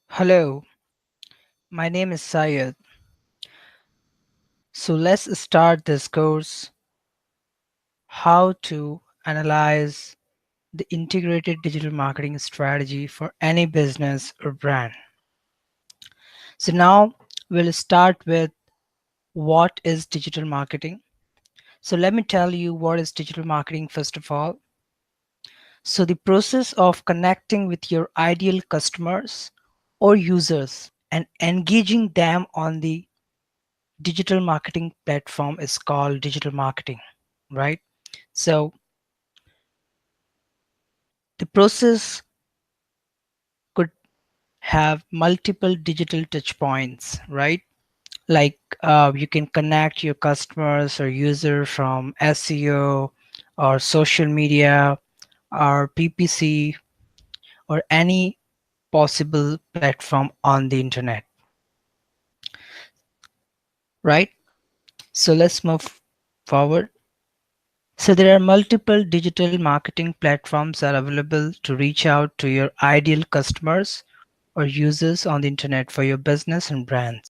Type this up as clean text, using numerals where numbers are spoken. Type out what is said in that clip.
Hello, my name is Syed. So let's start this course how to analyze the integrated digital marketing strategy for any business or brand. So now we'll start with what is digital marketing. So let me tell you what is digital marketing first of all. So the process of connecting with your ideal customers or users and engaging them on the digital marketing platform is called digital marketing, right? So the process could have multiple digital touch points, right? Like you can connect your customers or user from SEO or social media or PPC or any possible platform on the internet, right? So let's move forward. So there are multiple digital marketing platforms that are available to reach out to your ideal customers or users on the internet for your business and brands.